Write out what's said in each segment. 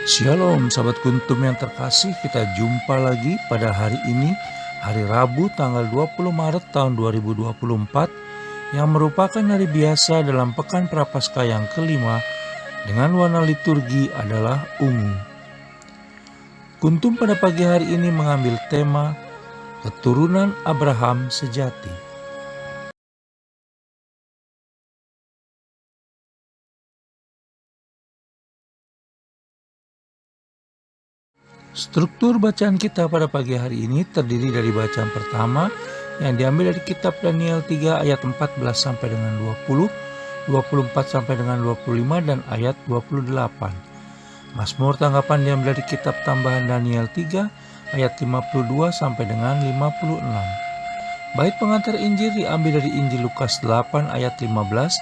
Shalom sahabat kuntum yang terkasih, kita jumpa lagi pada hari ini, hari Rabu tanggal 20 Maret tahun 2024 yang merupakan hari biasa dalam Pekan Prapaskah yang kelima dengan warna liturgi adalah ungu. Kuntum pada pagi hari ini mengambil tema keturunan Abraham sejati. Struktur bacaan kita pada pagi hari ini terdiri dari bacaan pertama yang diambil dari kitab Daniel 3 ayat 14 sampai dengan 20, 24 sampai dengan 25 dan ayat 28. Mazmur tanggapan diambil dari kitab tambahan Daniel 3 ayat 52 sampai dengan 56. Bait pengantar Injil diambil dari Injil Lukas 8 ayat 15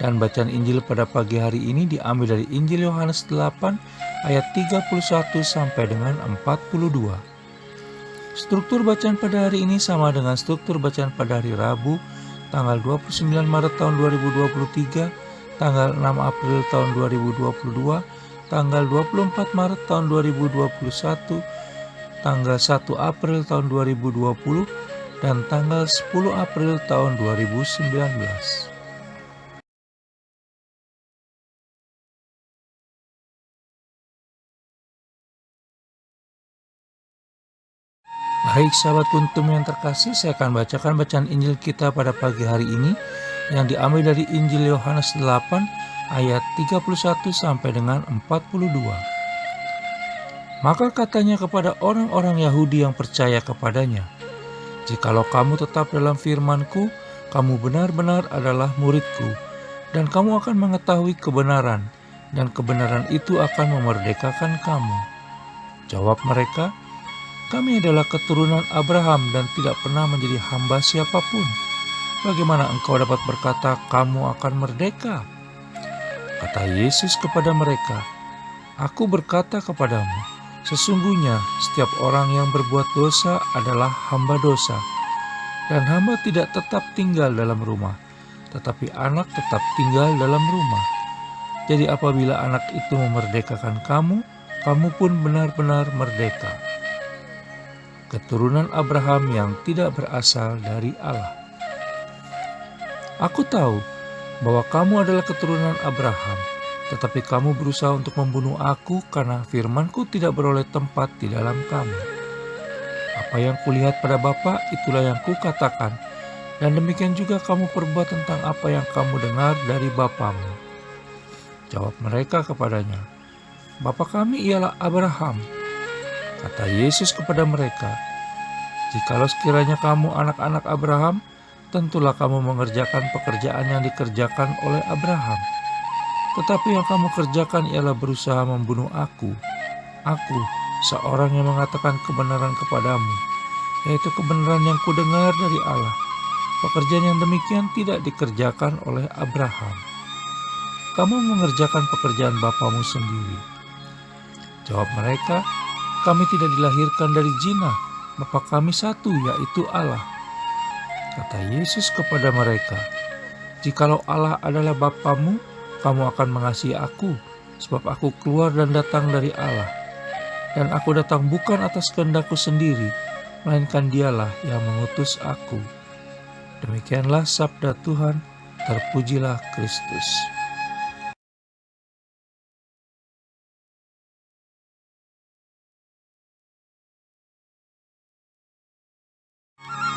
dan bacaan Injil pada pagi hari ini diambil dari Injil Yohanes 8 ayat 31 sampai dengan 42. Struktur bacaan pada hari ini sama dengan struktur bacaan pada hari Rabu tanggal 29 Maret tahun 2023, tanggal 6 April tahun 2022, tanggal 24 Maret tahun 2021, tanggal 1 April tahun 2020, dan tanggal 10 April tahun 2019. Baik sahabat kuntum yang terkasih, saya akan bacakan bacaan Injil kita pada pagi hari ini yang diambil dari Injil Yohanes 8 ayat 31 sampai dengan 42. Maka katanya kepada orang-orang Yahudi yang percaya kepadanya, "Jikalau kamu tetap dalam firman-Ku, kamu benar-benar adalah murid-Ku, dan kamu akan mengetahui kebenaran, dan kebenaran itu akan memerdekakan kamu." Jawab mereka, "Kami adalah keturunan Abraham dan tidak pernah menjadi hamba siapapun. Bagaimana engkau dapat berkata kamu akan merdeka?" Kata Yesus kepada mereka, "Aku berkata kepadamu, sesungguhnya setiap orang yang berbuat dosa adalah hamba dosa. Dan hamba tidak tetap tinggal dalam rumah, tetapi anak tetap tinggal dalam rumah. Jadi apabila anak itu memerdekakan kamu, kamu pun benar-benar merdeka." Keturunan Abraham yang tidak berasal dari Allah. Aku tahu bahwa kamu adalah keturunan Abraham, tetapi kamu berusaha untuk membunuh aku karena firman-Ku tidak beroleh tempat di dalam kamu. Apa yang kulihat pada Bapa, itulah yang kukatakan, dan demikian juga kamu perbuat tentang apa yang kamu dengar dari bapamu. Jawab mereka kepadanya, "Bapa kami ialah Abraham." Kata Yesus kepada mereka, "Jikalau sekiranya kamu anak-anak Abraham, tentulah kamu mengerjakan pekerjaan yang dikerjakan oleh Abraham. Tetapi yang kamu kerjakan ialah berusaha membunuh aku, seorang yang mengatakan kebenaran kepadamu, yaitu kebenaran yang kudengar dari Allah. Pekerjaan yang demikian tidak dikerjakan oleh Abraham. Kamu mengerjakan pekerjaan bapamu sendiri." Jawab mereka, "Kami tidak dilahirkan dari zina. Bapa kami satu, yaitu Allah." Kata Yesus kepada mereka, "Jikalau Allah adalah Bapamu, kamu akan mengasihi aku, sebab aku keluar dan datang dari Allah. Dan aku datang bukan atas kehendakku sendiri, melainkan Dialah yang mengutus aku." Demikianlah sabda Tuhan, terpujilah Kristus.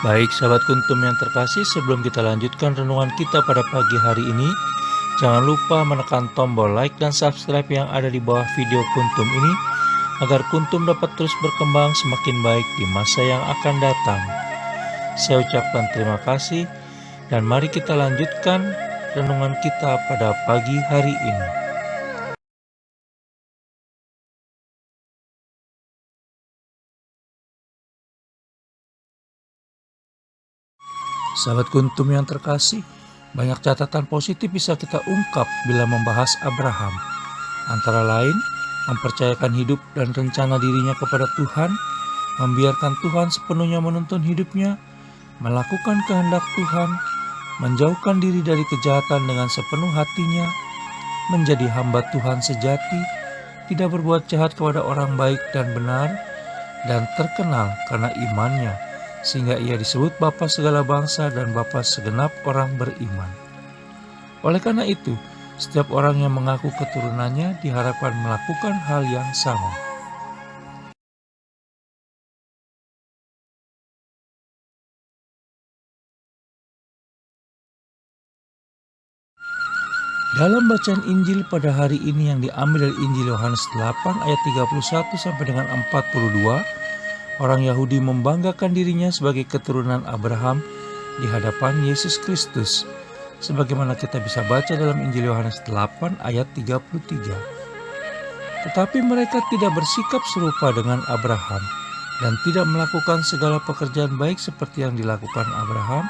Baik sahabat kuntum yang terkasih, sebelum kita lanjutkan renungan kita pada pagi hari ini, jangan lupa menekan tombol like dan subscribe yang ada di bawah video kuntum ini, agar kuntum dapat terus berkembang semakin baik di masa yang akan datang. Saya ucapkan terima kasih, dan mari kita lanjutkan renungan kita pada pagi hari ini. Sahabat kuntum yang terkasih, banyak catatan positif bisa kita ungkap bila membahas Abraham. Antara lain, mempercayakan hidup dan rencana dirinya kepada Tuhan, membiarkan Tuhan sepenuhnya menuntun hidupnya, melakukan kehendak Tuhan, menjauhkan diri dari kejahatan dengan sepenuh hatinya, menjadi hamba Tuhan sejati, tidak berbuat jahat kepada orang baik dan benar, dan terkenal karena imannya, sehingga ia disebut Bapa segala bangsa dan Bapa segenap orang beriman. Oleh karena itu, setiap orang yang mengaku keturunannya diharapkan melakukan hal yang sama. Dalam bacaan Injil pada hari ini yang diambil dari Injil Yohanes 8 ayat 31 sampai dengan 42, orang Yahudi membanggakan dirinya sebagai keturunan Abraham di hadapan Yesus Kristus. Sebagaimana kita bisa baca dalam Injil Yohanes 8 ayat 33. Tetapi mereka tidak bersikap serupa dengan Abraham dan tidak melakukan segala pekerjaan baik seperti yang dilakukan Abraham,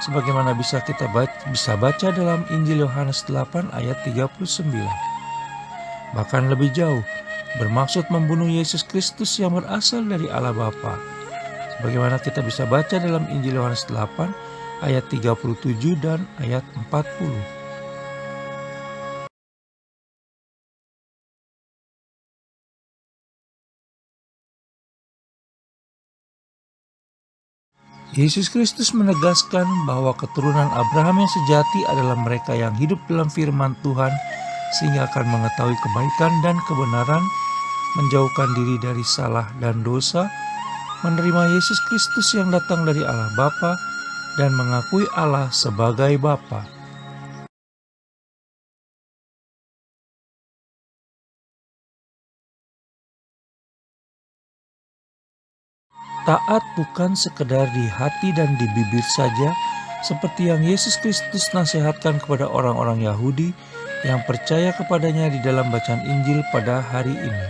sebagaimana bisa baca dalam Injil Yohanes 8 ayat 39. Bahkan lebih jauh, bermaksud membunuh Yesus Kristus yang berasal dari Allah Bapa. Sebagaimana kita bisa baca dalam Injil Yohanes 8 ayat 37 dan ayat 40. Yesus Kristus menegaskan bahwa keturunan Abraham yang sejati adalah mereka yang hidup dalam firman Tuhan sehingga akan mengetahui kebaikan dan kebenaran, menjauhkan diri dari salah dan dosa, menerima Yesus Kristus yang datang dari Allah Bapa, dan mengakui Allah sebagai Bapa. Taat bukan sekedar di hati dan di bibir saja, seperti yang Yesus Kristus nasihatkan kepada orang-orang Yahudi yang percaya kepadanya di dalam bacaan Injil pada hari ini.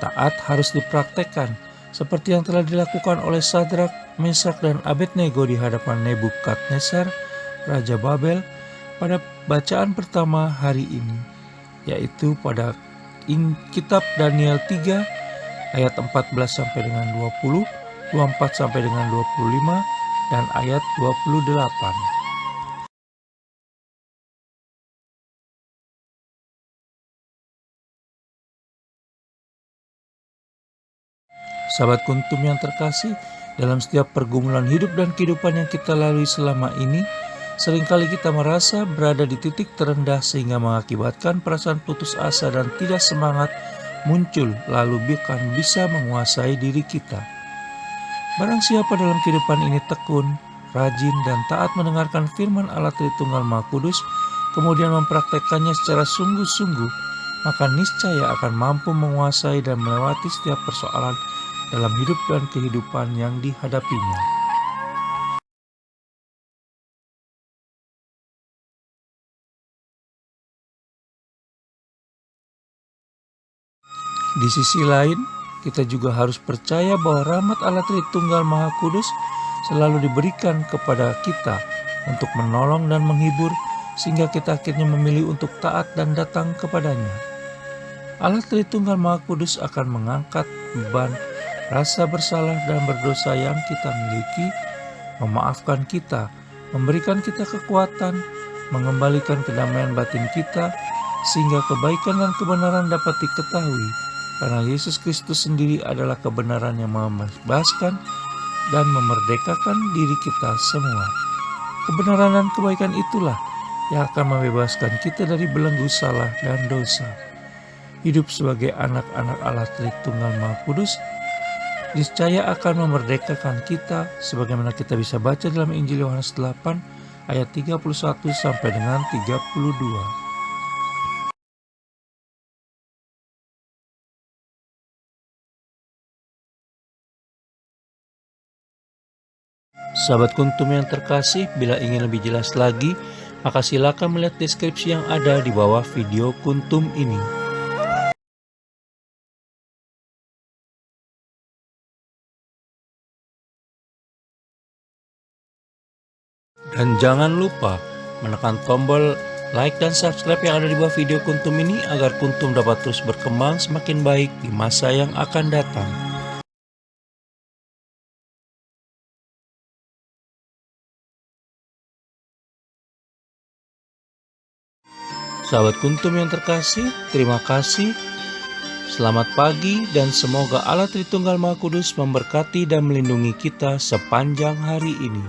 Taat harus dipraktekkan, seperti yang telah dilakukan oleh Sadrak, Mesak, dan Abednego di hadapan Nebukadnezar, Raja Babel, pada bacaan pertama hari ini, yaitu pada kitab Daniel 3 ayat 14 sampai dengan 20, 24 sampai dengan 25, dan ayat 28. Sahabat Kuntum yang terkasih, dalam setiap pergumulan hidup dan kehidupan yang kita lalui selama ini, seringkali kita merasa berada di titik terendah sehingga mengakibatkan perasaan putus asa dan tidak semangat muncul, lalu bahkan bisa menguasai diri kita. Barang siapa dalam kehidupan ini tekun, rajin, dan taat mendengarkan firman Allah Tritunggal Maha Kudus, kemudian mempraktekkannya secara sungguh-sungguh, maka niscaya akan mampu menguasai dan melewati setiap persoalan dalam hidup dan kehidupan yang dihadapinya. Di sisi lain, kita juga harus percaya bahwa rahmat Allah Tritunggal Maha Kudus selalu diberikan kepada kita untuk menolong dan menghibur, sehingga kita akhirnya memilih untuk taat dan datang kepadanya. Allah Tritunggal Maha Kudus akan mengangkat beban rasa bersalah dan berdosa yang kita miliki, memaafkan kita, memberikan kita kekuatan, mengembalikan kedamaian batin kita, sehingga kebaikan dan kebenaran dapat diketahui, karena Yesus Kristus sendiri adalah kebenaran yang membebaskan dan memerdekakan diri kita semua. Kebenaran dan kebaikan itulah yang akan membebaskan kita dari belenggu salah dan dosa. Hidup sebagai anak-anak Allah Tritunggal Maha Kudus niscaya akan memerdekakan kita, sebagaimana kita bisa baca dalam Injil Yohanes 8 ayat 31 sampai dengan 32. Sahabat Kuntum yang terkasih, bila ingin lebih jelas lagi, maka silakan melihat deskripsi yang ada di bawah video Kuntum ini. Dan jangan lupa menekan tombol like dan subscribe yang ada di bawah video Kuntum ini agar Kuntum dapat terus berkembang semakin baik di masa yang akan datang. Sahabat Kuntum yang terkasih, terima kasih Selamat pagi dan semoga Allah Tritunggal Maha Kudus memberkati dan melindungi kita sepanjang hari ini.